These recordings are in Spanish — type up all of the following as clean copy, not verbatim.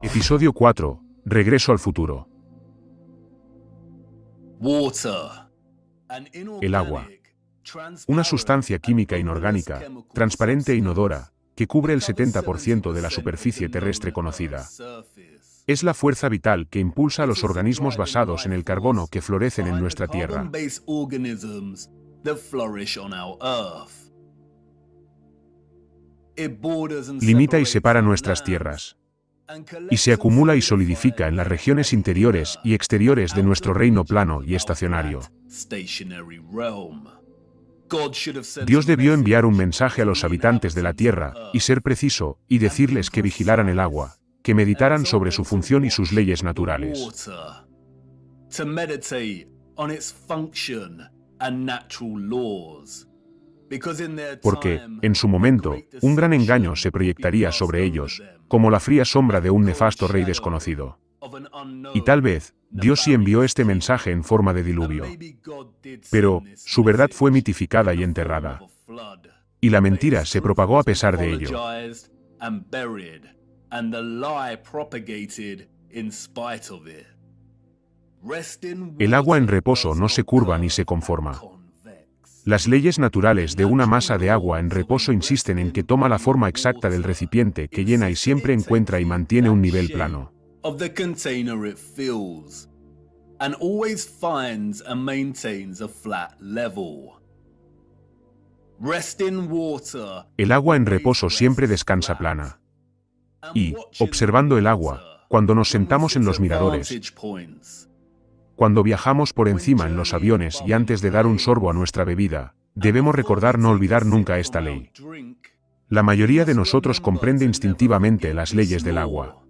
Episodio 4. Regreso al futuro. El agua. Una sustancia química inorgánica, transparente e inodora, que cubre el 70% de la superficie terrestre conocida. Es la fuerza vital que impulsa a los organismos basados en el carbono que florecen en nuestra Tierra. Limita y separa nuestras tierras. Y se acumula y solidifica en las regiones interiores y exteriores de nuestro reino plano y estacionario. Dios debió enviar un mensaje a los habitantes de la tierra, y ser preciso, y decirles que vigilaran el agua, que meditaran sobre su función y sus leyes naturales. Porque, en su momento, un gran engaño se proyectaría sobre ellos, como la fría sombra de un nefasto rey desconocido. Y tal vez, Dios sí envió este mensaje en forma de diluvio. Pero, su verdad fue mitificada y enterrada. Y la mentira se propagó a pesar de ello. El agua en reposo no se curva ni se conforma. Las leyes naturales de una masa de agua en reposo insisten en que toma la forma exacta del recipiente que llena y siempre encuentra y mantiene un nivel plano. El agua en reposo siempre descansa plana. Y, observando el agua, cuando nos sentamos en los miradores, cuando viajamos por encima en los aviones y antes de dar un sorbo a nuestra bebida, debemos recordar no olvidar nunca esta ley. La mayoría de nosotros comprende instintivamente las leyes del agua.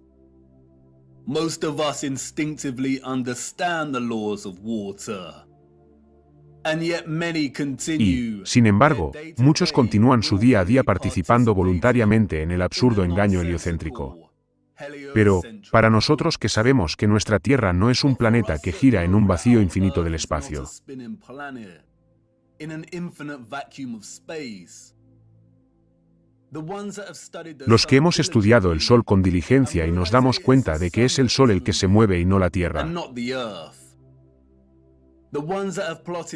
Y, sin embargo, muchos continúan su día a día participando voluntariamente en el absurdo engaño heliocéntrico. Pero, para nosotros que sabemos que nuestra Tierra no es un planeta que gira en un vacío infinito del espacio. Los que hemos estudiado el Sol con diligencia y nos damos cuenta de que es el Sol el que se mueve y no la Tierra.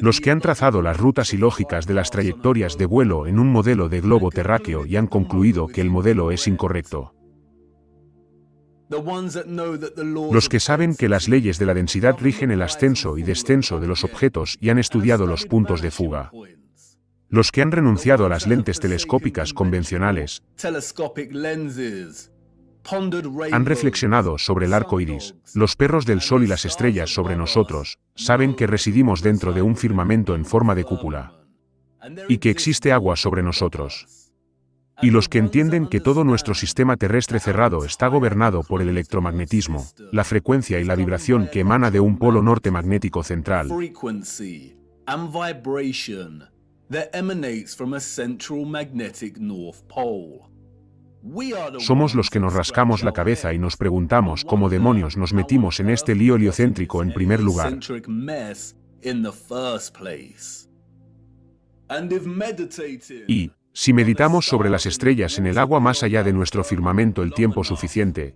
Los que han trazado las rutas y lógicas de las trayectorias de vuelo en un modelo de globo terráqueo y han concluido que el modelo es incorrecto. Los que saben que las leyes de la densidad rigen el ascenso y descenso de los objetos y han estudiado los puntos de fuga. Los que han renunciado a las lentes telescópicas convencionales, han reflexionado sobre el arco iris, los perros del sol y las estrellas sobre nosotros, saben que residimos dentro de un firmamento en forma de cúpula. Y que existe agua sobre nosotros. Y los que entienden que todo nuestro sistema terrestre cerrado está gobernado por el electromagnetismo, la frecuencia y la vibración que emana de un polo norte magnético central. Somos los que nos rascamos la cabeza y nos preguntamos cómo demonios nos metimos en este lío heliocéntrico en primer lugar. Y, si meditamos sobre las estrellas en el agua más allá de nuestro firmamento el tiempo suficiente,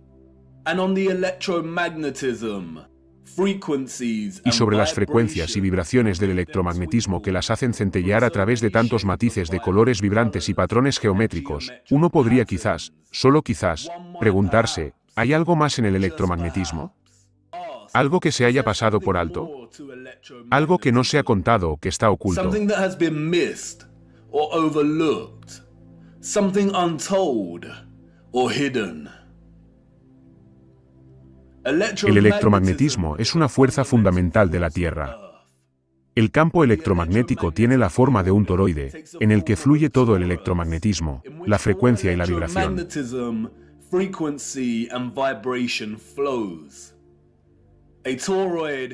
y sobre las frecuencias y vibraciones del electromagnetismo que las hacen centellear a través de tantos matices de colores vibrantes y patrones geométricos, uno podría quizás, solo quizás, preguntarse, ¿hay algo más en el electromagnetismo? ¿Algo que se haya pasado por alto? ¿Algo que no se ha contado o que está oculto? Or overlooked, something untold or hidden. El electromagnetismo es una fuerza fundamental de la Tierra. El campo electromagnético tiene la forma de un toroide, en el que fluye todo el electromagnetismo, la frecuencia y la vibración.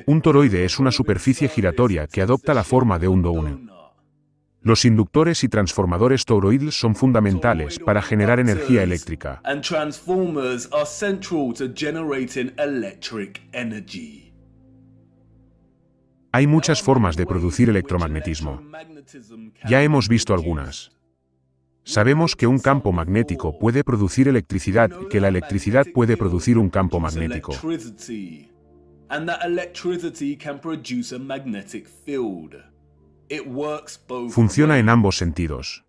Un toroide es una superficie giratoria que adopta la forma de un donut. Los inductores y transformadores toroides son fundamentales para generar energía eléctrica. Hay muchas formas de producir electromagnetismo. Ya hemos visto algunas. Sabemos que un campo magnético puede producir electricidad y que la electricidad puede producir un campo magnético. Funciona en ambos sentidos.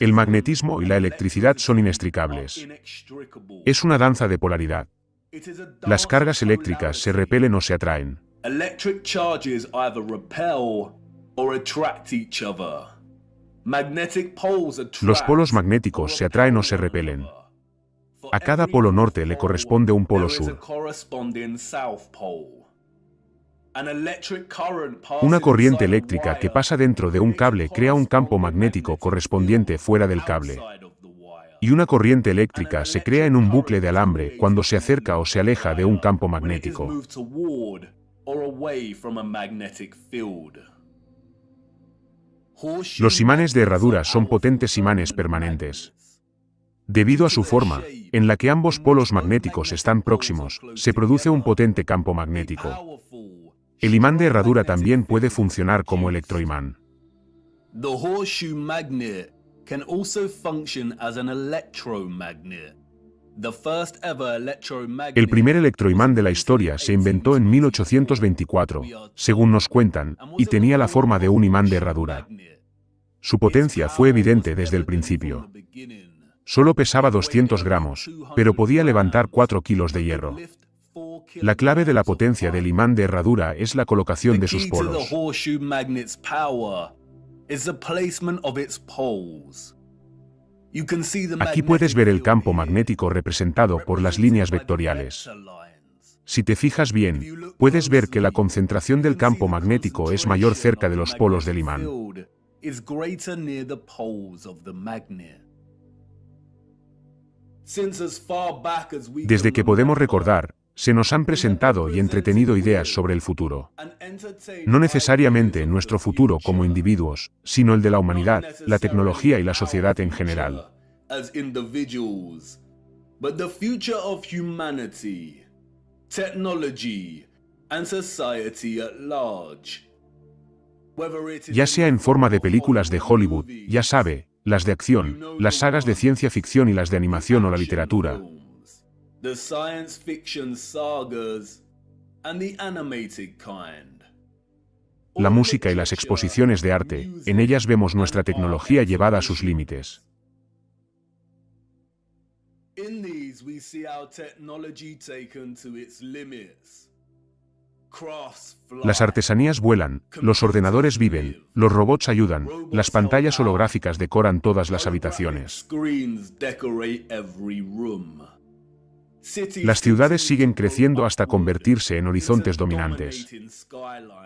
El magnetismo y la electricidad son inextricables. Es una danza de polaridad. Las cargas eléctricas se repelen o se atraen. Los polos magnéticos se atraen o se repelen. A cada polo norte le corresponde un polo sur. Una corriente eléctrica que pasa dentro de un cable crea un campo magnético correspondiente fuera del cable. Y una corriente eléctrica se crea en un bucle de alambre cuando se acerca o se aleja de un campo magnético. Los imanes de herradura son potentes imanes permanentes. Debido a su forma, en la que ambos polos magnéticos están próximos, se produce un potente campo magnético. El imán de herradura también puede funcionar como electroimán. El primer electroimán de la historia se inventó en 1824, según nos cuentan, y tenía la forma de un imán de herradura. Su potencia fue evidente desde el principio. Solo pesaba 200 gramos, pero podía levantar 4 kilos de hierro. La clave de la potencia del imán de herradura es la colocación de sus polos. Aquí puedes ver el campo magnético representado por las líneas vectoriales. Si te fijas bien, puedes ver que la concentración del campo magnético es mayor cerca de los polos del imán. Desde que podemos recordar, se nos han presentado y entretenido ideas sobre el futuro. No necesariamente nuestro futuro como individuos, sino el de la humanidad, la tecnología y la sociedad en general. Ya sea en forma de películas de Hollywood, ya sabe, las de acción, las sagas de ciencia ficción y las de animación o la literatura. La música y las exposiciones de arte, en ellas vemos nuestra tecnología llevada a sus límites. Las artesanías vuelan, los ordenadores viven, los robots ayudan, las pantallas holográficas decoran todas las habitaciones. Las ciudades siguen creciendo hasta convertirse en horizontes dominantes.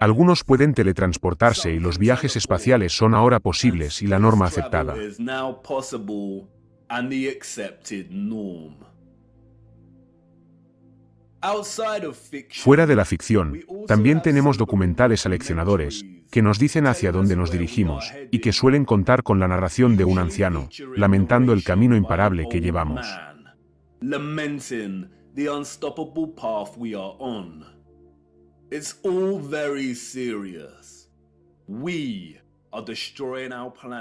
Algunos pueden teletransportarse y los viajes espaciales son ahora posibles y la norma aceptada. Fuera de la ficción, también tenemos documentales aleccionadores, que nos dicen hacia dónde nos dirigimos, y que suelen contar con la narración de un anciano, lamentando el camino imparable que llevamos.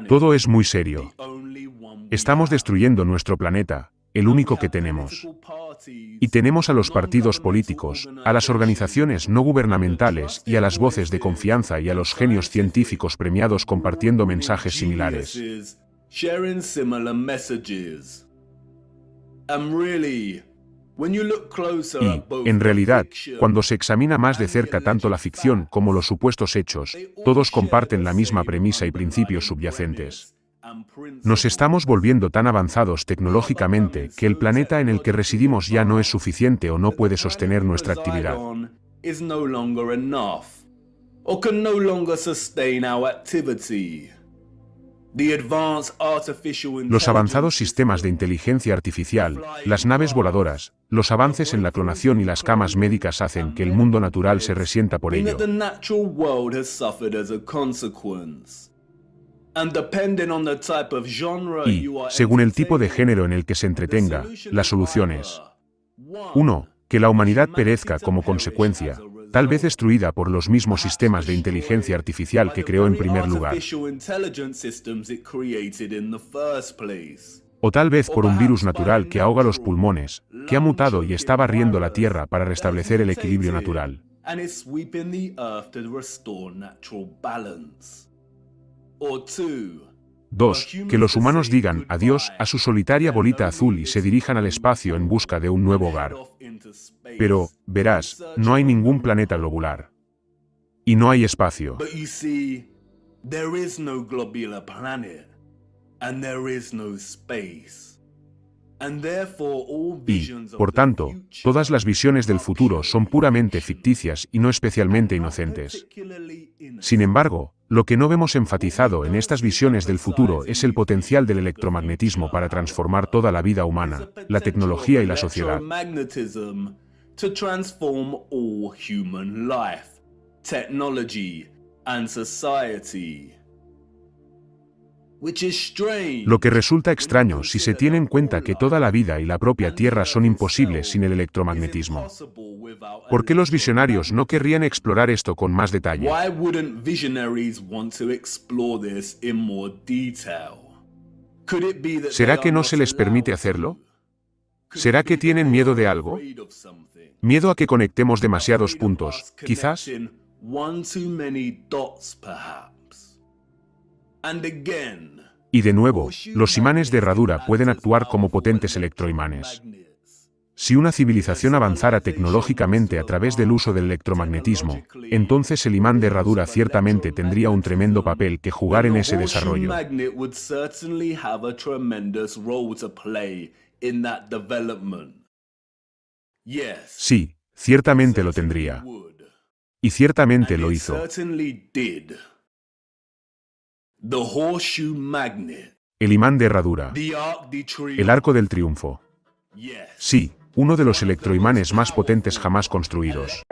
Todo es muy serio. Estamos destruyendo nuestro planeta, el único que tenemos. Y tenemos a los partidos políticos, a las organizaciones no gubernamentales y a las voces de confianza y a los genios científicos premiados compartiendo mensajes similares. Y, en realidad, cuando se examina más de cerca tanto la ficción como los supuestos hechos, todos comparten la misma premisa y principios subyacentes. Nos estamos volviendo tan avanzados tecnológicamente que el planeta en el que residimos ya no es suficiente o no puede sostener nuestra actividad. Los avanzados sistemas de inteligencia artificial, las naves voladoras, los avances en la clonación y las camas médicas hacen que el mundo natural se resienta por ello. Y, según el tipo de género en el que se entretenga, la solución es 1. Que la humanidad perezca como consecuencia, tal vez destruida por los mismos sistemas de inteligencia artificial que creó en primer lugar. O tal vez por un virus natural que ahoga los pulmones, que ha mutado y está barriendo la Tierra para restablecer el equilibrio natural. 2. Que los humanos digan adiós a su solitaria bolita azul y se dirijan al espacio en busca de un nuevo hogar. Pero, verás, no hay ningún planeta globular. Y no hay espacio. Y, por tanto, todas las visiones del futuro son puramente ficticias y no especialmente inocentes. Sin embargo, lo que no vemos enfatizado en estas visiones del futuro es el potencial del electromagnetismo para transformar toda la vida humana, la tecnología y la sociedad. Lo que resulta extraño si se tiene en cuenta que toda la vida y la propia Tierra son imposibles sin el electromagnetismo. ¿Por qué los visionarios no querrían explorar esto con más detalle? ¿Será que no se les permite hacerlo? ¿Será que tienen miedo de algo? ¿Miedo a que conectemos demasiados puntos, quizás? Y de nuevo, los imanes de herradura pueden actuar como potentes electroimanes. Si una civilización avanzara tecnológicamente a través del uso del electromagnetismo, entonces el imán de herradura ciertamente tendría un tremendo papel que jugar en ese desarrollo. Sí, ciertamente lo tendría. Y ciertamente lo hizo. El imán de herradura. El arco del triunfo. Sí, uno de los electroimanes más potentes jamás construidos.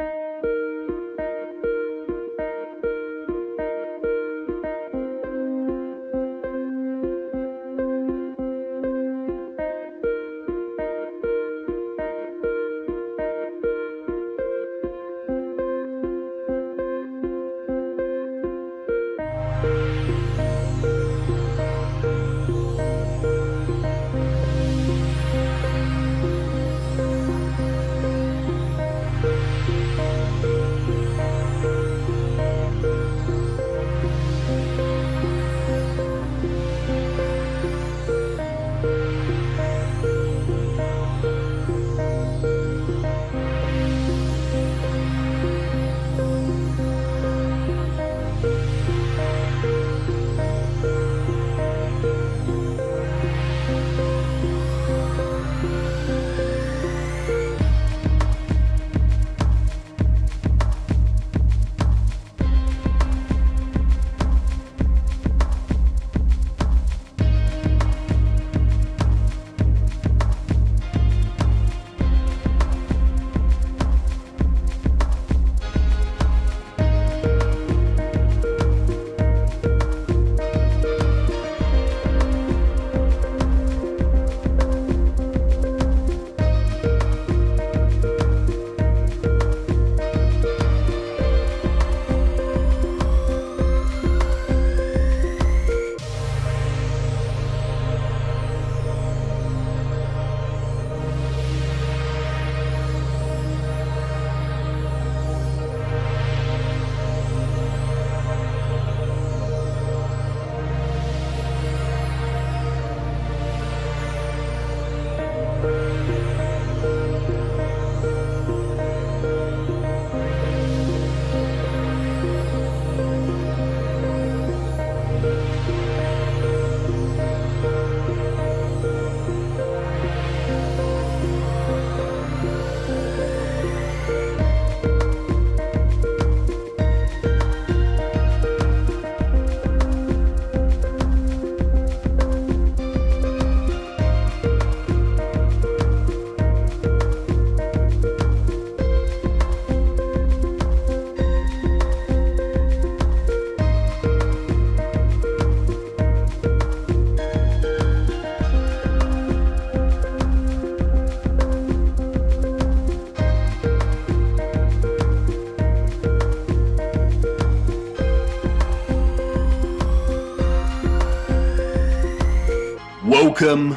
Welcome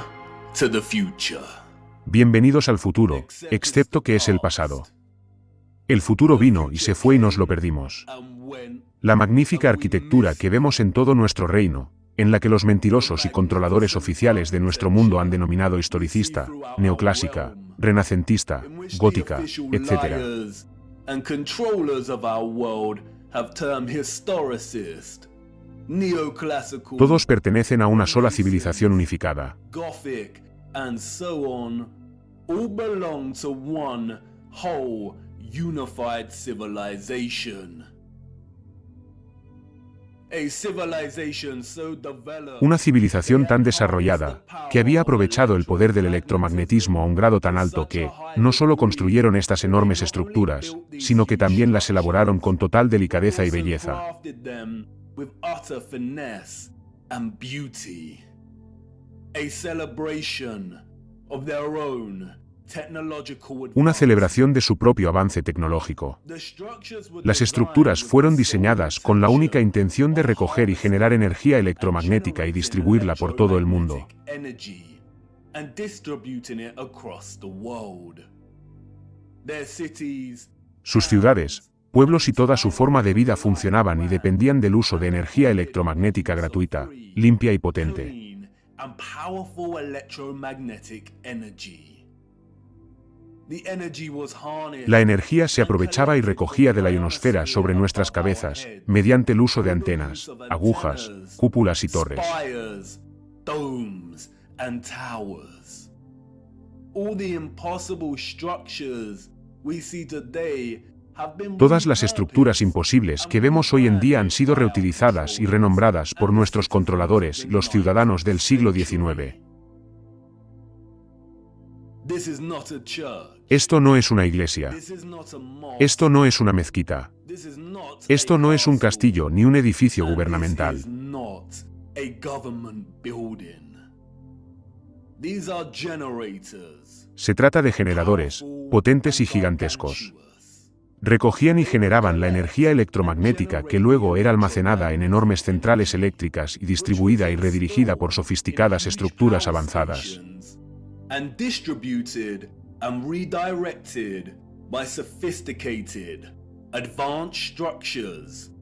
to the future. Bienvenidos al futuro, excepto que es el pasado. El futuro vino y se fue y nos lo perdimos. La magnífica arquitectura que vemos en todo nuestro reino, en la que los mentirosos y controladores oficiales de nuestro mundo han denominado historicista, neoclásica, renacentista, gótica, etc. And controllers of our world have termed historicist, neoclassical, Todos pertenecen a una sola civilización unificada. Gothic, and so on, all belong to one whole unified civilization. A civilization so developed, Una civilización tan desarrollada, que había aprovechado el poder del electromagnetismo a un grado tan alto que, no solo construyeron estas enormes estructuras, sino que también las elaboraron con total delicadeza y belleza. crafted them with utter finesse and beauty. A celebration of their own technological Una advance. celebración de su propio avance tecnológico. The structures were Las estructuras designed fueron with the diseñadas sole con la única intention intención de of recoger y generar energía electromagnética y distribuirla por todo el mundo. electromagnetic energy and distributing it across the world. Their cities, Sus ciudades, pueblos y toda su forma de vida funcionaban y dependían del uso de energía electromagnética gratuita, limpia y potente. clean and powerful electromagnetic energy. The energy was harnessed La energía se aprovechaba y recogía de la ionosfera sobre nuestras cabezas, mediante el uso de antenas, agujas, cúpulas y torres. spires, domes, and towers. All the impossible structures we see today have been Todas las estructuras imposibles que vemos hoy en día han sido reutilizadas y renombradas por nuestros controladores y los ciudadanos del siglo XIX. This is not a church. Esto no es una iglesia. This is not a mosque. Esto no es una mezquita. This is not Esto a no es un castle. castillo ni un edificio And gubernamental. This is not a government building. These are generators. Se trata de generadores, potentes y gigantescos. Recogían y generaban la energía electromagnética que luego era almacenada en enormes centrales eléctricas y distribuida y redirigida por sofisticadas estructuras avanzadas. And distributed and redirected by sophisticated, advanced structures.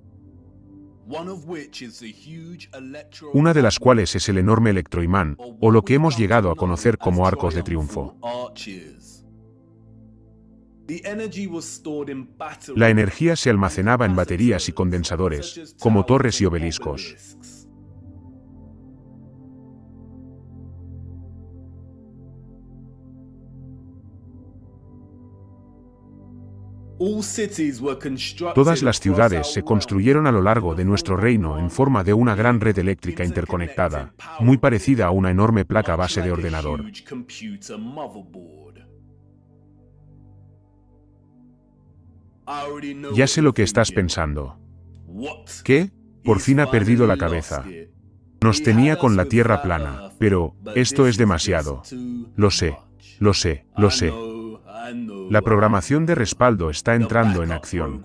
One of which is the huge Una de las cuales es el enorme electroimán, o lo que hemos llegado a conocer como arcos de triunfo. La energía se almacenaba en baterías y condensadores, como torres y obeliscos. Todas las ciudades se construyeron a lo largo de nuestro reino en forma de una gran red eléctrica interconectada, muy parecida a una enorme placa base de ordenador. Ya sé lo que estás pensando. ¿Qué? Por fin ha perdido la cabeza. Nos tenía con la tierra plana, pero esto es demasiado. Lo sé, lo sé, lo sé. La programación de respaldo está entrando en acción.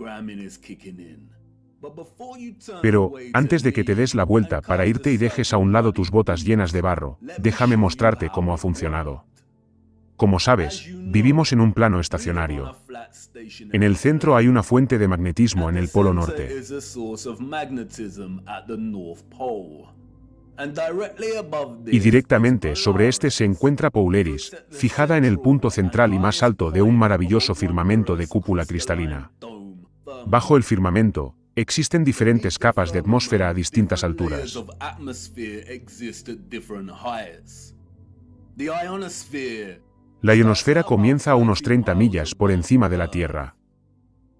Pero, antes de que te des la vuelta para irte y dejes a un lado tus botas llenas de barro, déjame mostrarte cómo ha funcionado. Como sabes, vivimos en un plano estacionario. En el centro hay una fuente de magnetismo en el polo norte. Y directamente sobre este se encuentra Polaris, fijada en el punto central y más alto de un maravilloso firmamento de cúpula cristalina. Bajo el firmamento, existen diferentes capas de atmósfera a distintas alturas. La ionosfera comienza a unos 30 millas por encima de la Tierra.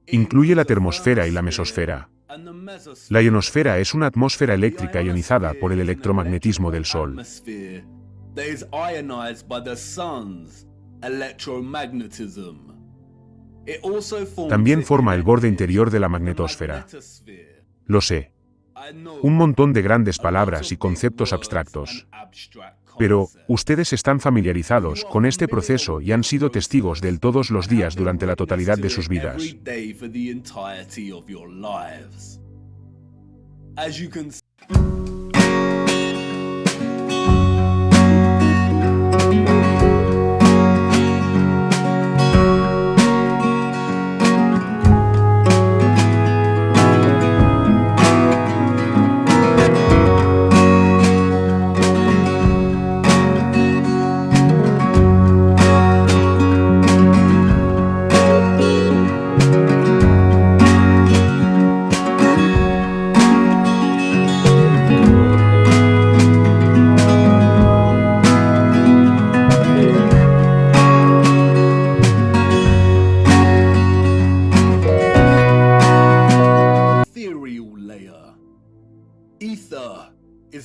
Incluye la termosfera y la mesosfera. La ionosfera es una atmósfera eléctrica ionizada por el electromagnetismo del Sol. También forma el borde interior de la magnetosfera. Lo sé. Un montón de grandes palabras y conceptos abstractos. Pero, ustedes están familiarizados con este proceso y han sido testigos de él todos los días durante la totalidad de sus vidas.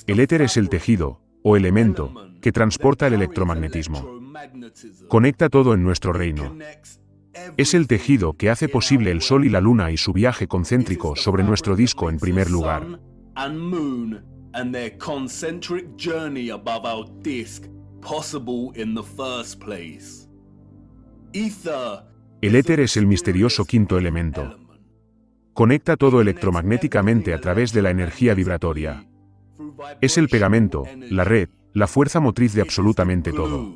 El éter es el tejido, o elemento, que transporta el electromagnetismo. Conecta todo en nuestro reino. Es el tejido que hace posible el Sol y la Luna y su viaje concéntrico sobre nuestro disco en primer lugar. El éter es el misterioso quinto elemento. Conecta todo electromagnéticamente a través de la energía vibratoria. Es el pegamento, la red, la fuerza motriz de absolutamente todo.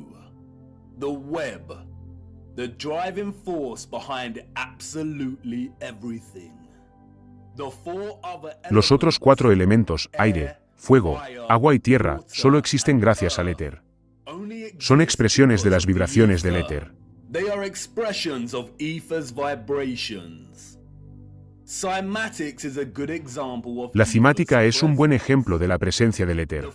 Los otros cuatro elementos, aire, fuego, agua y tierra, solo existen gracias al éter. Son expresiones de las vibraciones del éter. La cimática es un buen ejemplo de la presencia del éter.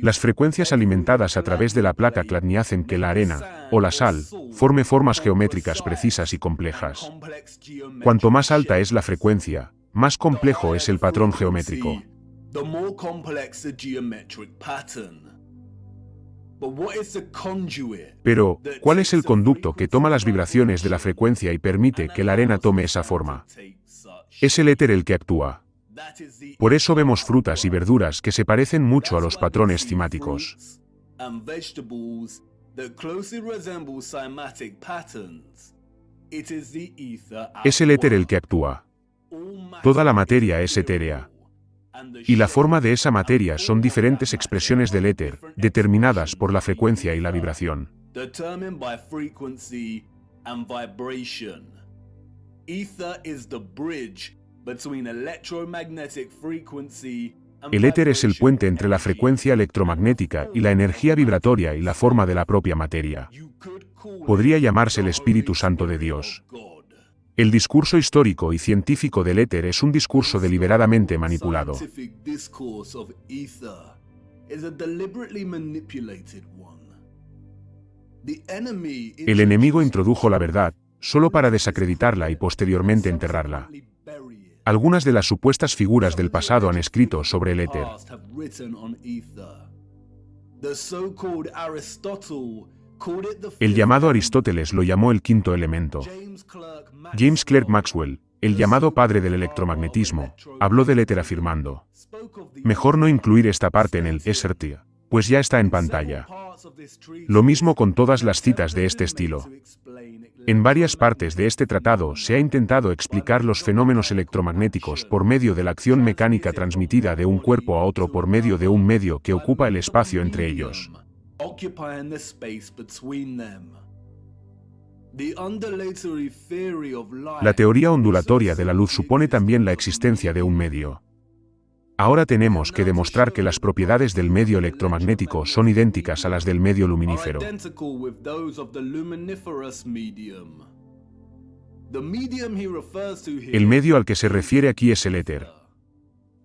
Las frecuencias alimentadas a través de la placa Chladni hacen que la arena, o la sal, forme formas geométricas precisas y complejas. Cuanto más alta es la frecuencia, más complejo es el patrón geométrico. Pero, ¿cuál es el conducto que toma las vibraciones de la frecuencia y permite que la arena tome esa forma? Es el éter el que actúa. Por eso vemos frutas y verduras que se parecen mucho a los patrones cimáticos. Es el éter el que actúa. Toda la materia es etérea. Y la forma de esa materia son diferentes expresiones del éter, determinadas por la frecuencia y la vibración. El éter es el puente entre la frecuencia electromagnética y la energía vibratoria y la forma de la propia materia. Podría llamarse el Espíritu Santo de Dios. El discurso histórico y científico del éter es un discurso deliberadamente manipulado. El enemigo introdujo la verdad, solo para desacreditarla y posteriormente enterrarla. Algunas de las supuestas figuras del pasado han escrito sobre el éter. El llamado Aristóteles lo llamó el quinto elemento. James Clerk Maxwell, el llamado padre del electromagnetismo, habló del éter afirmando: mejor no incluir esta parte en el SRT, pues ya está en pantalla. Lo mismo con todas las citas de este estilo. En varias partes de este tratado se ha intentado explicar los fenómenos electromagnéticos por medio de la acción mecánica transmitida de un cuerpo a otro por medio de un medio que ocupa el espacio entre ellos. La teoría ondulatoria de la luz supone también la existencia de un medio. Ahora tenemos que demostrar que las propiedades del medio electromagnético son idénticas a las del medio luminífero. El medio al que se refiere aquí es el éter.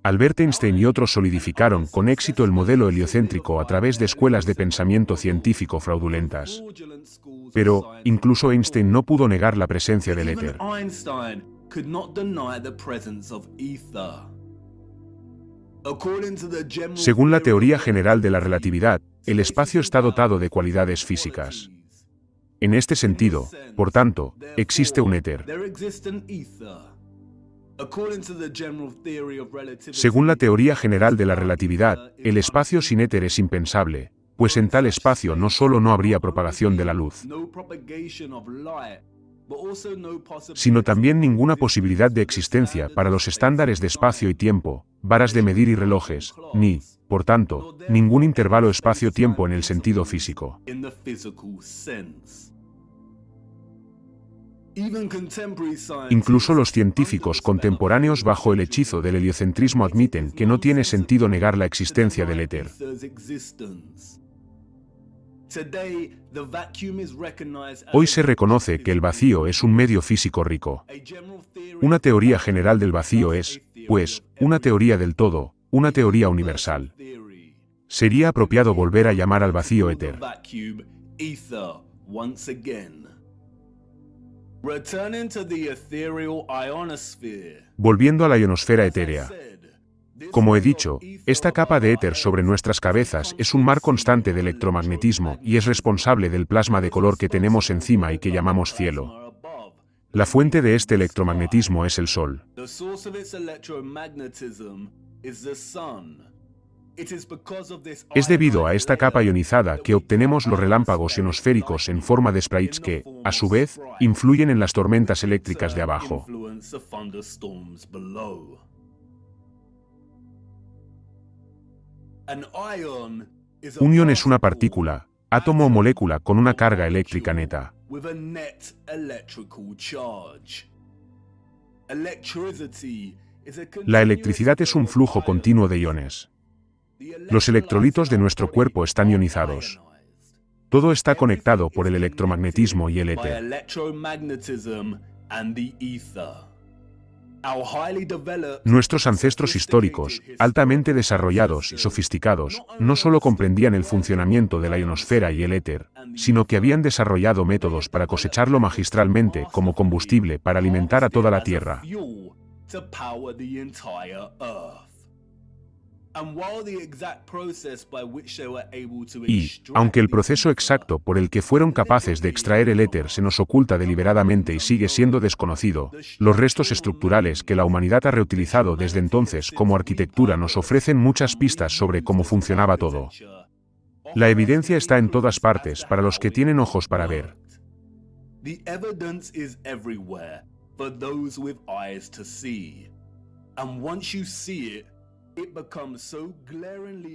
Albert Einstein y otros solidificaron con éxito el modelo heliocéntrico a través de escuelas de pensamiento científico fraudulentas. Pero, incluso Einstein no pudo negar la presencia del éter. Según la teoría general de la relatividad, el espacio está dotado de cualidades físicas. En este sentido, por tanto, existe un éter. Según la teoría general de la relatividad, el espacio sin éter es impensable, pues en tal espacio no solo no habría propagación de la luz, sino también ninguna posibilidad de existencia para los estándares de espacio y tiempo, varas de medir y relojes, ni, por tanto, ningún intervalo espacio-tiempo en el sentido físico. Incluso los científicos contemporáneos bajo el hechizo del heliocentrismo admiten que no tiene sentido negar la existencia del éter. Hoy se reconoce que el vacío es un medio físico rico. Una teoría general del vacío es, pues, una teoría del todo, una teoría universal. Sería apropiado volver a llamar al vacío éter. Volviendo a la ionosfera etérea. Como he dicho, esta capa de éter sobre nuestras cabezas es un mar constante de electromagnetismo y es responsable del plasma de color que tenemos encima y que llamamos cielo. La fuente de este electromagnetismo es el Sol. Es debido a esta capa ionizada que obtenemos los relámpagos ionosféricos en forma de sprites que, a su vez, influyen en las tormentas eléctricas de abajo. Un ion es una partícula, átomo o molécula con una carga eléctrica neta. La electricidad es un flujo continuo de iones. Los electrolitos de nuestro cuerpo están ionizados. Todo está conectado por el electromagnetismo y el éter. Nuestros ancestros históricos, altamente desarrollados y sofisticados, no solo comprendían el funcionamiento de la ionosfera y el éter, sino que habían desarrollado métodos para cosecharlo magistralmente como combustible para alimentar a toda la Tierra. Y, aunque el proceso exacto por el que fueron capaces de extraer el éter se nos oculta deliberadamente y sigue siendo desconocido, los restos estructurales que la humanidad ha reutilizado desde entonces como arquitectura nos ofrecen muchas pistas sobre cómo funcionaba todo. La evidencia está en todas partes para los que tienen ojos para ver.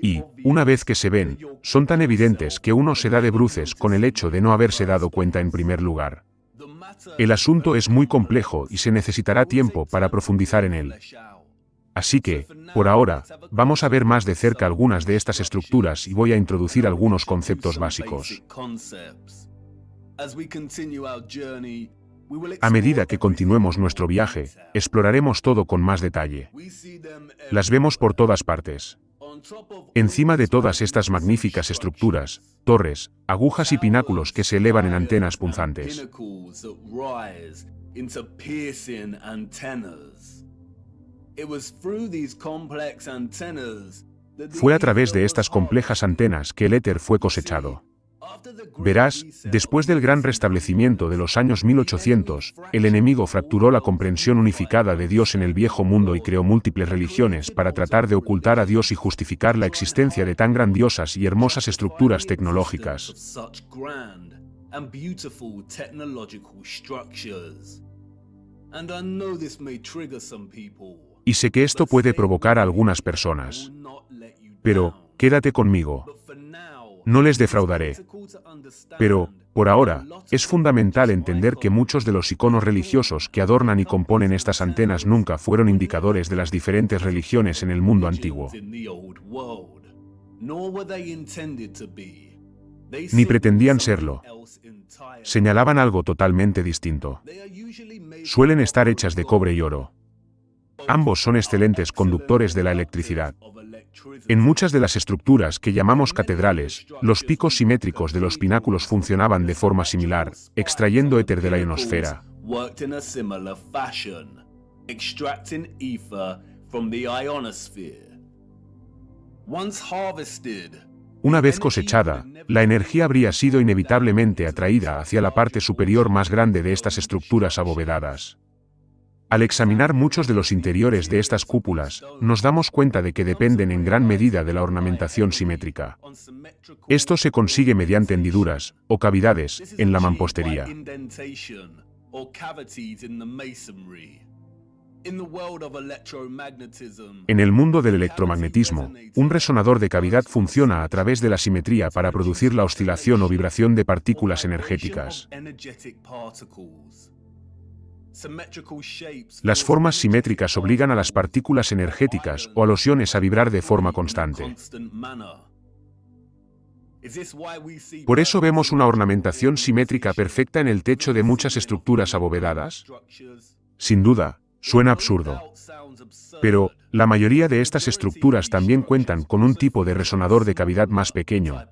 Y, una vez que se ven, son tan evidentes que uno se da de bruces con el hecho de no haberse dado cuenta en primer lugar. El asunto es muy complejo y se necesitará tiempo para profundizar en él. Así que, por ahora, vamos a ver más de cerca algunas de estas estructuras y voy a introducir algunos conceptos básicos. A medida que continuemos nuestro viaje, exploraremos todo con más detalle. Las vemos por todas partes. Encima de todas estas magníficas estructuras, torres, agujas y pináculos que se elevan en antenas punzantes. Fue a través de estas complejas antenas que el éter fue cosechado. Verás, después del gran restablecimiento de los años 1800, el enemigo fracturó la comprensión unificada de Dios en el viejo mundo y creó múltiples religiones para tratar de ocultar a Dios y justificar la existencia de tan grandiosas y hermosas estructuras tecnológicas. Y sé que esto puede provocar a algunas personas. Pero, quédate conmigo. No les defraudaré. Pero, por ahora, es fundamental entender que muchos de los iconos religiosos que adornan y componen estas antenas nunca fueron indicadores de las diferentes religiones en el mundo antiguo. Ni pretendían serlo. Señalaban algo totalmente distinto. Suelen estar hechas de cobre y oro. Ambos son excelentes conductores de la electricidad. En muchas de las estructuras que llamamos catedrales, los picos simétricos de los pináculos funcionaban de forma similar, extrayendo éter de la ionosfera. Una vez cosechada, la energía habría sido inevitablemente atraída hacia la parte superior más grande de estas estructuras abovedadas. Al examinar muchos de los interiores de estas cúpulas, nos damos cuenta de que dependen en gran medida de la ornamentación simétrica. Esto se consigue mediante hendiduras, o cavidades, en la mampostería. En el mundo del electromagnetismo, un resonador de cavidad funciona a través de la simetría para producir la oscilación o vibración de partículas energéticas. Las formas simétricas obligan a las partículas energéticas o a los iones a vibrar de forma constante. Por eso vemos una ornamentación simétrica perfecta en el techo de muchas estructuras abovedadas. Sin duda, suena absurdo. Pero, la mayoría de estas estructuras también cuentan con un tipo de resonador de cavidad más pequeño,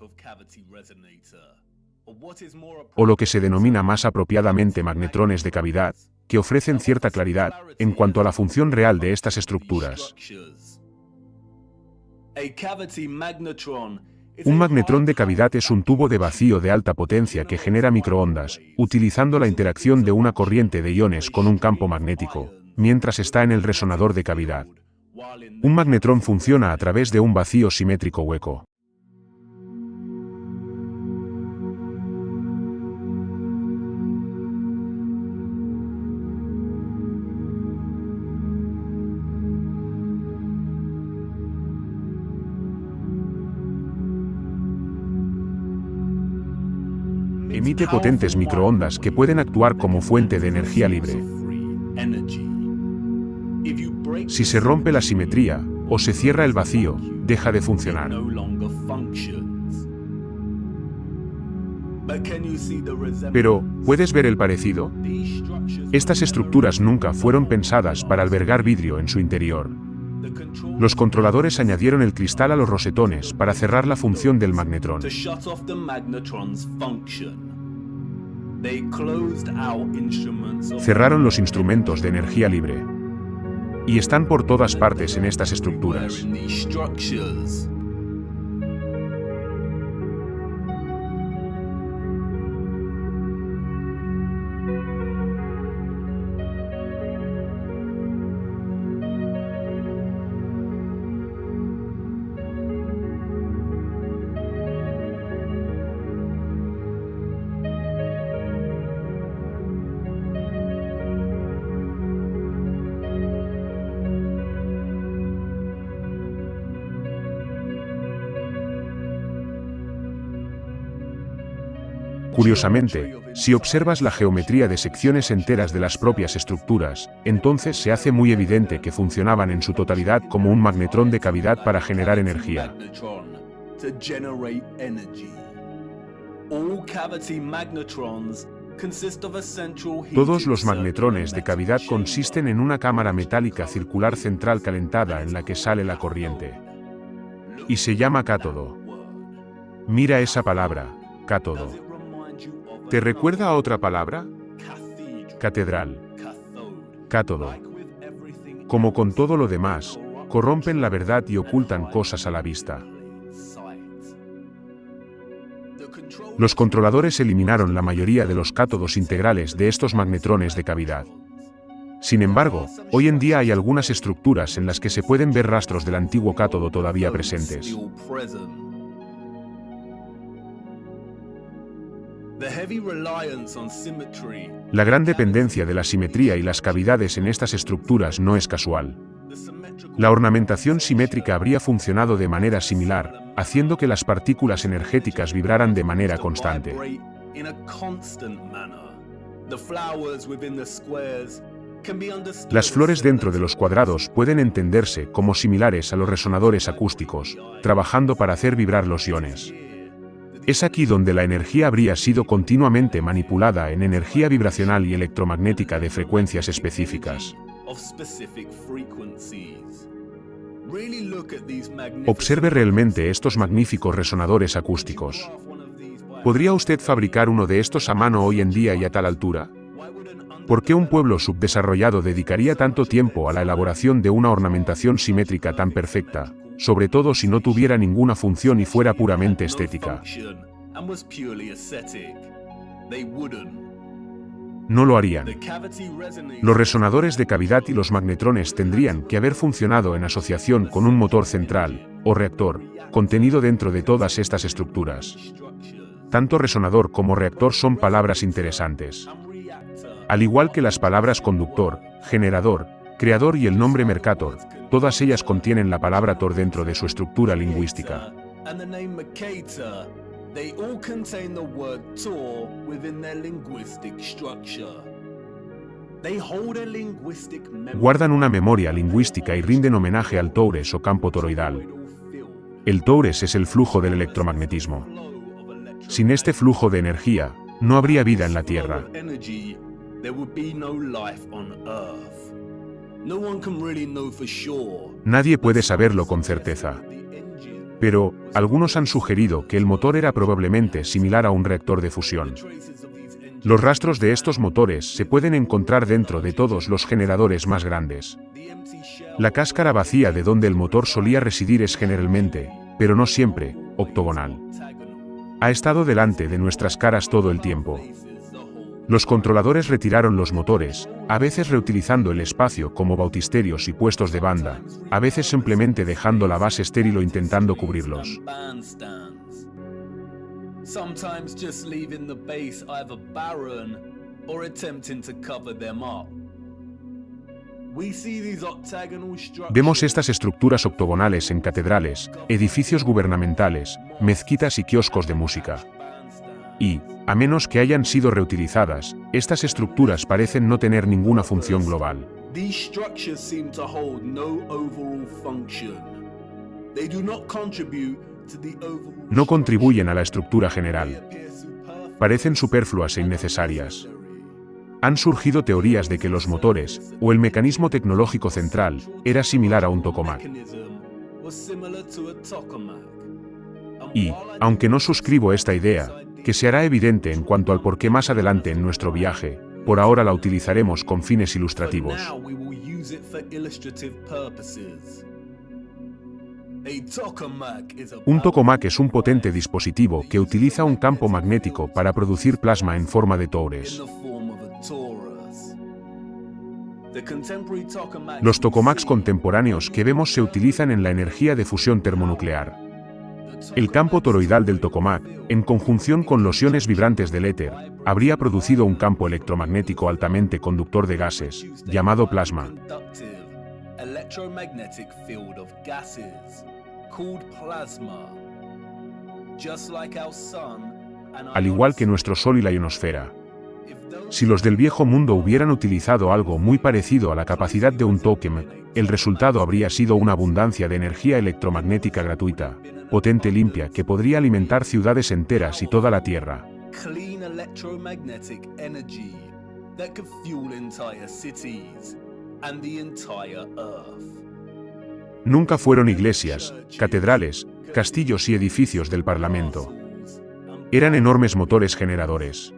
o lo que se denomina más apropiadamente magnetrones de cavidad, que ofrecen cierta claridad en cuanto a la función real de estas estructuras. Un magnetrón de cavidad es un tubo de vacío de alta potencia que genera microondas, utilizando la interacción de una corriente de iones con un campo magnético, mientras está en el resonador de cavidad. Un magnetrón funciona a través de un vacío simétrico hueco. Emite potentes microondas que pueden actuar como fuente de energía libre. Si se rompe la simetría, o se cierra el vacío, deja de funcionar. Pero, ¿puedes ver el parecido? Estas estructuras nunca fueron pensadas para albergar vidrio en su interior. Los controladores añadieron el cristal a los rosetones para cerrar la función del magnetrón. Cerraron los instrumentos de energía libre. Y están por todas partes en estas estructuras. Curiosamente, si observas la geometría de secciones enteras de las propias estructuras, entonces se hace muy evidente que funcionaban en su totalidad como un magnetrón de cavidad para generar energía. Todos los magnetrones de cavidad consisten en una cámara metálica circular central calentada en la que sale la corriente. Y se llama cátodo. Mira esa palabra, cátodo. ¿Te recuerda a otra palabra? Catedral. Cátodo. Como con todo lo demás, corrompen la verdad y ocultan cosas a la vista. Los controladores eliminaron la mayoría de los cátodos integrales de estos magnetrones de cavidad. Sin embargo, hoy en día hay algunas estructuras en las que se pueden ver rastros del antiguo cátodo todavía presentes. La gran dependencia de la simetría y las cavidades en estas estructuras no es casual. La ornamentación simétrica habría funcionado de manera similar, haciendo que las partículas energéticas vibraran de manera constante. Las flores dentro de los cuadrados pueden entenderse como similares a los resonadores acústicos, trabajando para hacer vibrar los iones. Es aquí donde la energía habría sido continuamente manipulada en energía vibracional y electromagnética de frecuencias específicas. Observe realmente estos magníficos resonadores acústicos. ¿Podría usted fabricar uno de estos a mano hoy en día y a tal altura? ¿Por qué un pueblo subdesarrollado dedicaría tanto tiempo a la elaboración de una ornamentación simétrica tan perfecta, sobre todo si no tuviera ninguna función y fuera puramente estética? No lo harían. Los resonadores de cavidad y los magnetrones tendrían que haber funcionado en asociación con un motor central, o reactor, contenido dentro de todas estas estructuras. Tanto resonador como reactor son palabras interesantes. Al igual que las palabras conductor, generador, creador y el nombre Mercator, todas ellas contienen la palabra Tor dentro de su estructura lingüística. Guardan una memoria lingüística y rinden homenaje al Toures o campo toroidal. El Toures es el flujo del electromagnetismo. Sin este flujo de energía, no habría vida en la Tierra. Nadie puede saberlo con certeza. Pero, algunos han sugerido que el motor era probablemente similar a un reactor de fusión. Los rastros de estos motores se pueden encontrar dentro de todos los generadores más grandes. La cáscara vacía de donde el motor solía residir es generalmente, pero no siempre, octogonal. Ha estado delante de nuestras caras todo el tiempo. Los controladores retiraron los motores, a veces reutilizando el espacio como bautisterios y puestos de banda, a veces simplemente dejando la base estéril o intentando cubrirlos. Vemos estas estructuras octogonales en catedrales, edificios gubernamentales, mezquitas y kioscos de música. Y, a menos que hayan sido reutilizadas, estas estructuras parecen no tener ninguna función global. No contribuyen a la estructura general. Parecen superfluas e innecesarias. Han surgido teorías de que los motores, o el mecanismo tecnológico central, era similar a un tokamak. Y, aunque no suscribo esta idea, que se hará evidente en cuanto al por qué más adelante en nuestro viaje, por ahora la utilizaremos con fines ilustrativos. Un tokamak es un potente dispositivo que utiliza un campo magnético para producir plasma en forma de torres. Los tokamaks contemporáneos que vemos se utilizan en la energía de fusión termonuclear. El campo toroidal del tokamak, en conjunción con los iones vibrantes del éter, habría producido un campo electromagnético altamente conductor de gases, llamado plasma. Al igual que nuestro Sol y la ionosfera. Si los del viejo mundo hubieran utilizado algo muy parecido a la capacidad de un tokamak, el resultado habría sido una abundancia de energía electromagnética gratuita, potente, limpia, que podría alimentar ciudades enteras y toda la Tierra. Nunca fueron iglesias, catedrales, castillos y edificios del Parlamento. Eran enormes motores generadores.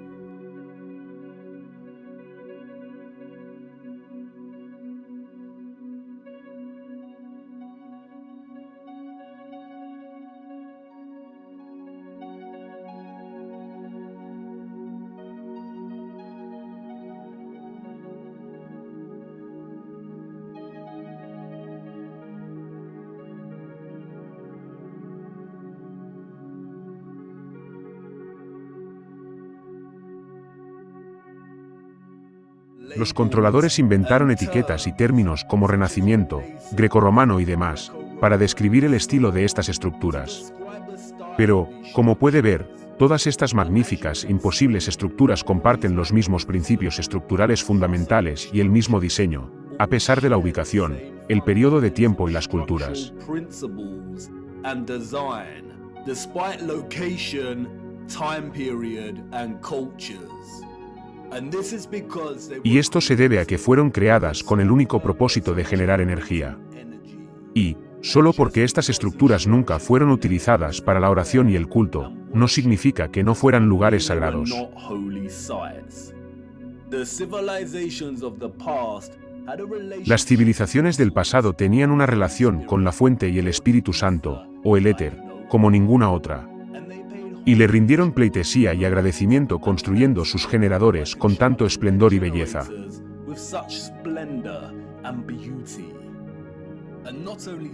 Los controladores inventaron etiquetas y términos como renacimiento, grecorromano y demás, para describir el estilo de estas estructuras. Pero, como puede ver, todas estas magníficas, imposibles estructuras comparten los mismos principios estructurales fundamentales y el mismo diseño, a pesar de la ubicación, el periodo de tiempo y las culturas. Y esto se debe a que fueron creadas con el único propósito de generar energía. Y, solo porque estas estructuras nunca fueron utilizadas para la oración y el culto, no significa que no fueran lugares sagrados. Las civilizaciones del pasado tenían una relación con la fuente y el Espíritu Santo, o el éter, como ninguna otra. Y le rindieron pleitesía y agradecimiento construyendo sus generadores con tanto esplendor y belleza.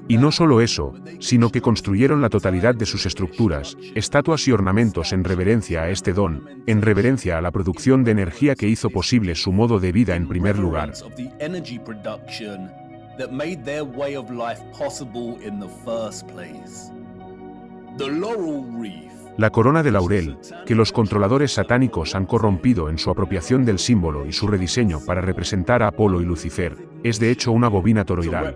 Y no solo eso, sino que construyeron la totalidad de sus estructuras, estatuas y ornamentos en reverencia a este don, en reverencia a la producción de energía que hizo posible su modo de vida en primer lugar. La corona de laurel, que los controladores satánicos han corrompido en su apropiación del símbolo y su rediseño para representar a Apolo y Lucifer, es de hecho una bobina toroidal.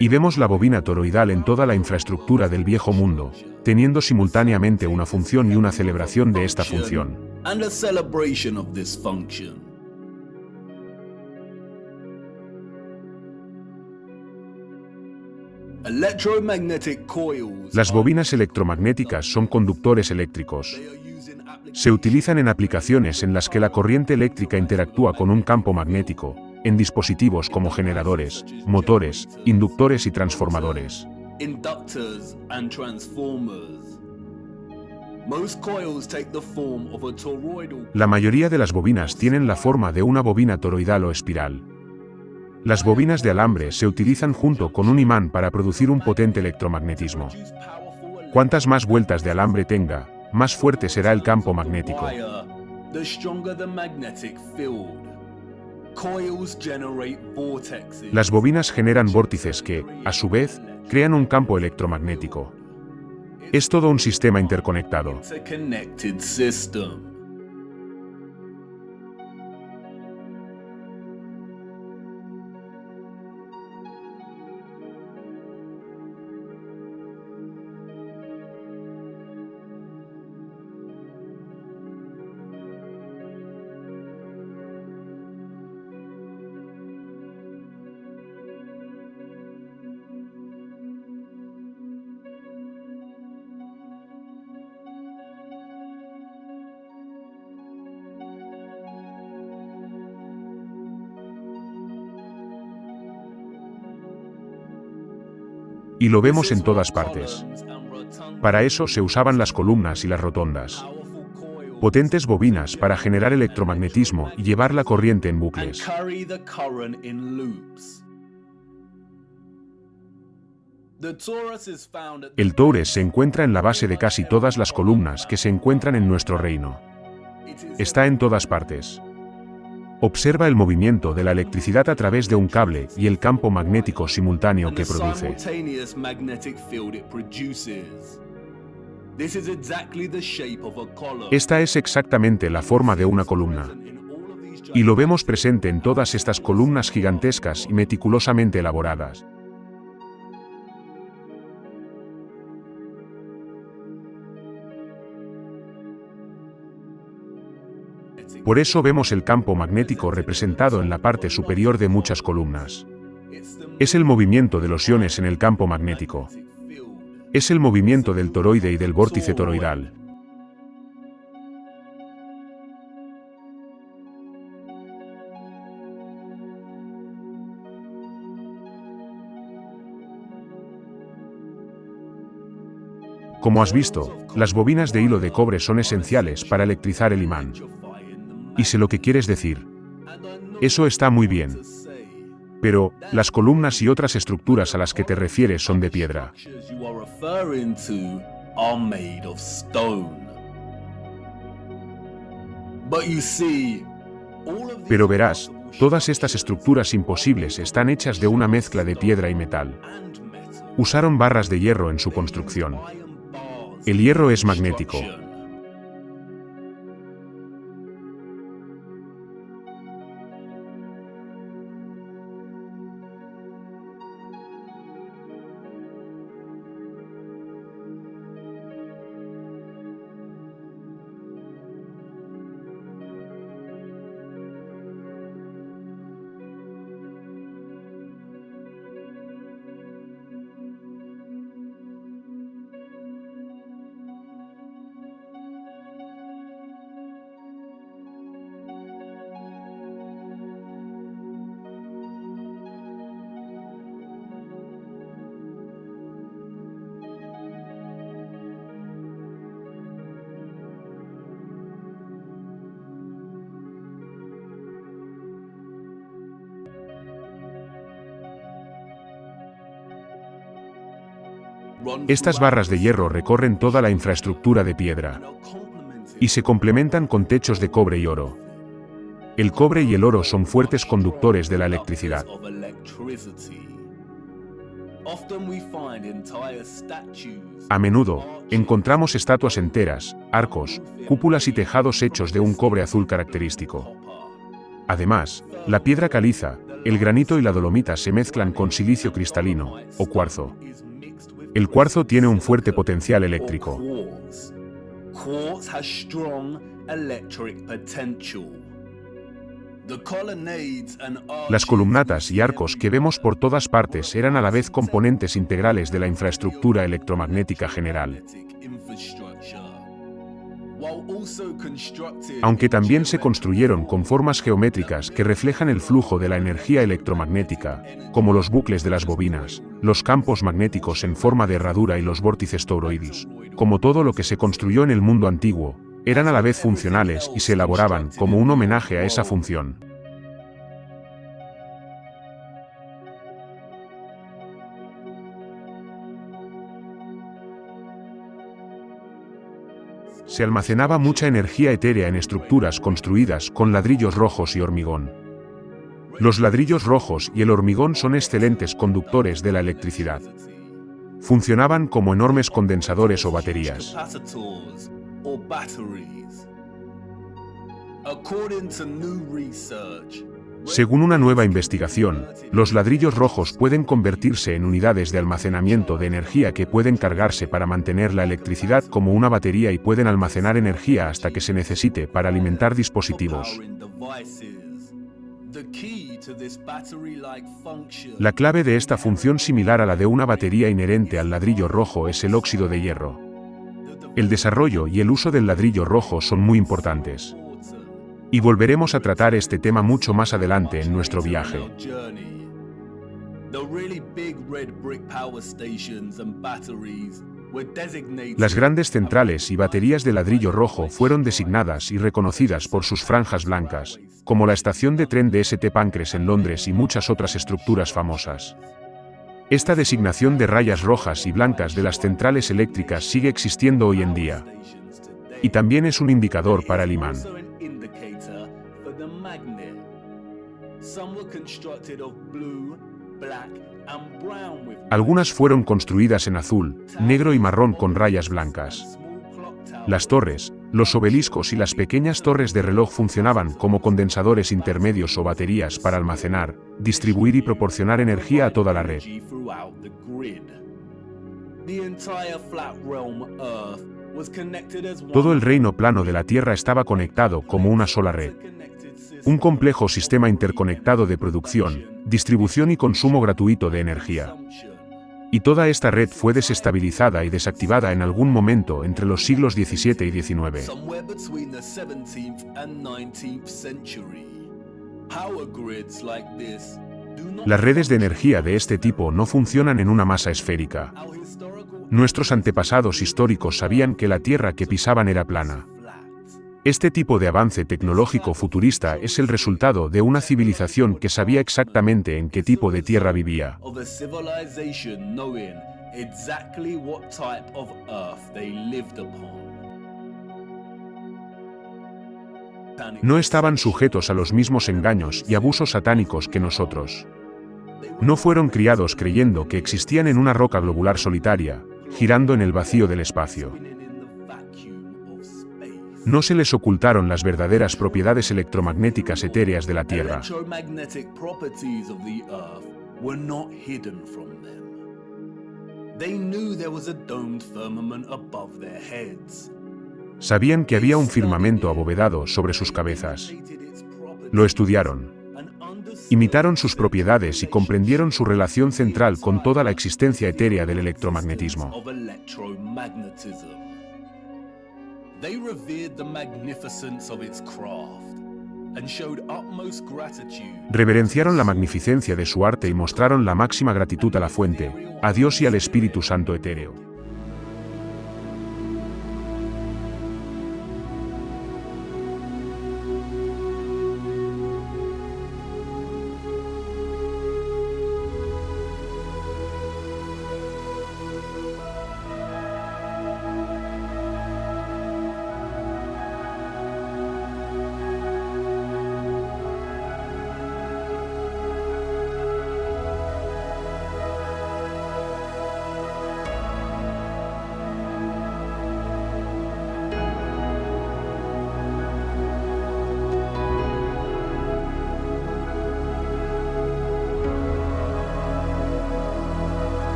Y vemos la bobina toroidal en toda la infraestructura del viejo mundo, teniendo simultáneamente una función y una celebración de esta función. Electromagnetic coils Las bobinas electromagnéticas son conductores eléctricos. Se utilizan en aplicaciones en las que la corriente eléctrica interactúa con un campo magnético, en dispositivos como generadores, motores, inductores y transformadores. inductors and transformers. Most coils take the form of a toroidal. La mayoría de las bobinas tienen la forma de una bobina toroidal o espiral. Las bobinas de alambre se utilizan junto con un imán para producir un potente electromagnetismo. Cuantas más vueltas de alambre tenga, más fuerte será el campo magnético. The stronger the magnetic field. Coils generate vortexes. Las bobinas generan vórtices que, a su vez, crean un campo electromagnético. Es todo un sistema interconectado. It's a connected system. Y lo vemos en todas partes. Para eso se usaban las columnas y las rotondas. Potentes bobinas para generar electromagnetismo y llevar la corriente en bucles. Carry the current in loops. The torus is found at El torus se encuentra en la base de casi todas las columnas que se encuentran en nuestro reino. Está en todas partes. Observa el movimiento de la electricidad a través de un cable y el campo magnético simultáneo que produce. simultaneous magnetic field it produces. This is exactly the shape of a column. Esta es exactamente la forma de una columna. Y lo vemos presente en todas estas columnas gigantescas y meticulosamente elaboradas. Por eso vemos el campo magnético representado en la parte superior de muchas columnas. Es el movimiento de los iones en el campo magnético. Es el movimiento del toroide y del vórtice toroidal. Como has visto, las bobinas de hilo de cobre son esenciales para electrizar el imán. Y sé lo que quieres decir. Eso está muy bien. Pero, las columnas y otras estructuras a las que te refieres son de piedra. You are referring to are made of stone. But you see, all of these Pero verás, todas estas estructuras imposibles están hechas de una mezcla de piedra y metal. and metal Usaron barras de hierro en su construcción. iron bars El hierro es magnético. construction. Estas barras de hierro recorren toda la infraestructura de piedra y se complementan con techos de cobre y oro. El cobre y el oro son fuertes conductores de la electricidad. A menudo, encontramos estatuas enteras, arcos, cúpulas y tejados hechos de un cobre azul característico. Además, la piedra caliza, el granito y la dolomita se mezclan con silicio cristalino, o cuarzo. El cuarzo tiene un fuerte potencial eléctrico. Quartz has strong electric potential. Las columnatas y arcos que vemos por todas partes eran a la vez componentes integrales de la infraestructura electromagnética general. Aunque también se construyeron con formas geométricas que reflejan el flujo de la energía electromagnética, como los bucles de las bobinas, los campos magnéticos en forma de herradura y los vórtices toroides, como todo lo que se construyó en el mundo antiguo, eran a la vez funcionales y se elaboraban como un homenaje a esa función. Se almacenaba mucha energía etérea en estructuras construidas con ladrillos rojos y hormigón. Los ladrillos rojos y el hormigón son excelentes conductores de la electricidad. Funcionaban como enormes condensadores o baterías. Según una nueva investigación, los ladrillos rojos pueden convertirse en unidades de almacenamiento de energía que pueden cargarse para mantener la electricidad como una batería y pueden almacenar energía hasta que se necesite para alimentar dispositivos. La clave de esta función similar a la de una batería inherente al ladrillo rojo es el óxido de hierro. El desarrollo y el uso del ladrillo rojo son muy importantes. Y volveremos a tratar este tema mucho más adelante en nuestro viaje. Las grandes centrales y baterías de ladrillo rojo fueron designadas y reconocidas por sus franjas blancas, como la estación de tren de St. Pancras en Londres y muchas otras estructuras famosas. Esta designación de rayas rojas y blancas de las centrales eléctricas sigue existiendo hoy en día. Y también es un indicador para el imán. Algunas fueron construidas en azul, negro y marrón con rayas blancas. Las torres, los obeliscos y las pequeñas torres de reloj funcionaban como condensadores intermedios o baterías para almacenar, distribuir y proporcionar energía a toda la red. Todo el reino plano de la Tierra estaba conectado como una sola red. Un complejo sistema interconectado de producción, distribución y consumo gratuito de energía. Y toda esta red fue desestabilizada y desactivada en algún momento entre los siglos XVII y XIX. Las redes de energía de este tipo no funcionan en una masa esférica. Nuestros antepasados históricos sabían que la tierra que pisaban era plana. Este tipo de avance tecnológico futurista es el resultado de una civilización que sabía exactamente en qué tipo de tierra vivía. No estaban sujetos a los mismos engaños y abusos satánicos que nosotros. No fueron criados creyendo que existían en una roca globular solitaria, girando en el vacío del espacio. No se les ocultaron las verdaderas propiedades electromagnéticas etéreas de la Tierra. Sabían que había un firmamento abovedado sobre sus cabezas. Lo estudiaron. Imitaron sus propiedades y comprendieron su relación central con toda la existencia etérea del electromagnetismo. Reverenciaron la magnificencia de su arte y mostraron la máxima gratitud a la fuente, a Dios y al Espíritu Santo etéreo.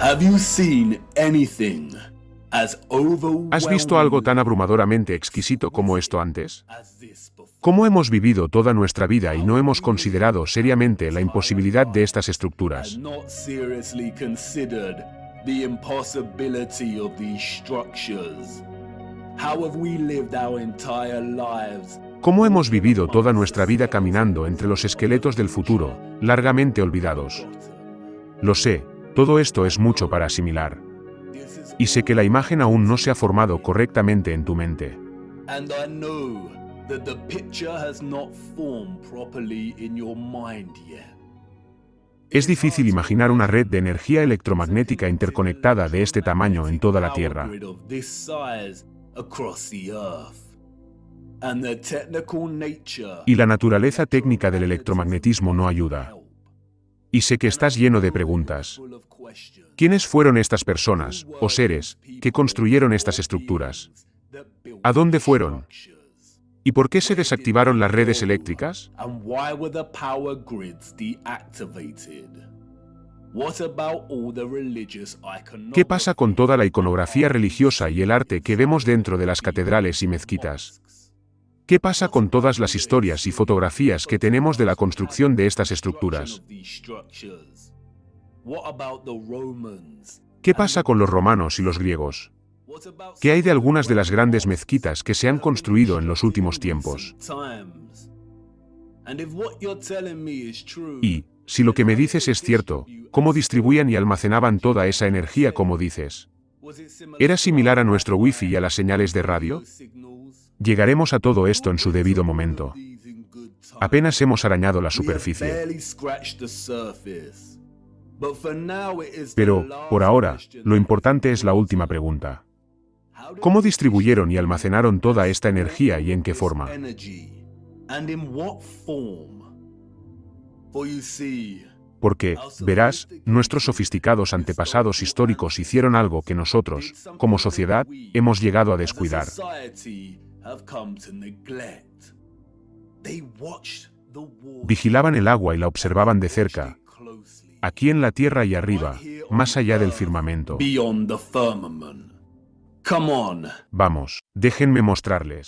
Have you seen anything as ¿Has visto algo tan abrumadoramente exquisito como esto antes? ¿Cómo hemos vivido toda nuestra vida y no hemos considerado seriamente la imposibilidad de estas estructuras? not seriously considered the impossibility of these structures? How have we lived our entire lives? ¿Cómo hemos vivido toda nuestra vida caminando entre los esqueletos del futuro, largamente olvidados? Lo sé, todo esto es mucho para asimilar. Y sé que la imagen aún no se ha formado correctamente en tu mente. And I know that the picture has not formed properly in your mind yet. Es difícil imaginar una red de energía electromagnética interconectada de este tamaño en toda la Tierra. Y la naturaleza técnica del electromagnetismo no ayuda. Y sé que estás lleno de preguntas. ¿Quiénes fueron estas personas, o seres, que construyeron estas estructuras? ¿A dónde fueron? ¿Y por qué se desactivaron las redes eléctricas? ¿Qué pasa con toda la iconografía religiosa y el arte que vemos dentro de las catedrales y mezquitas? ¿Qué pasa con todas las historias y fotografías que tenemos de la construcción de estas estructuras? ¿Qué pasa con los romanos y los griegos? ¿Qué hay de algunas de las grandes mezquitas que se han construido en los últimos tiempos? Y, si lo que me dices es cierto, ¿cómo distribuían y almacenaban toda esa energía como dices? ¿Era similar a nuestro wifi y a las señales de radio? Llegaremos a todo esto en su debido momento. Apenas hemos arañado la superficie. Pero, por ahora, lo importante es la última pregunta. ¿Cómo distribuyeron y almacenaron toda esta energía y en qué forma? Porque, verás, nuestros sofisticados antepasados históricos hicieron algo que nosotros, como sociedad, hemos llegado a descuidar. Vigilaban el agua y la observaban de cerca, aquí en la tierra y arriba, más allá del firmamento. Vamos, déjenme mostrarles.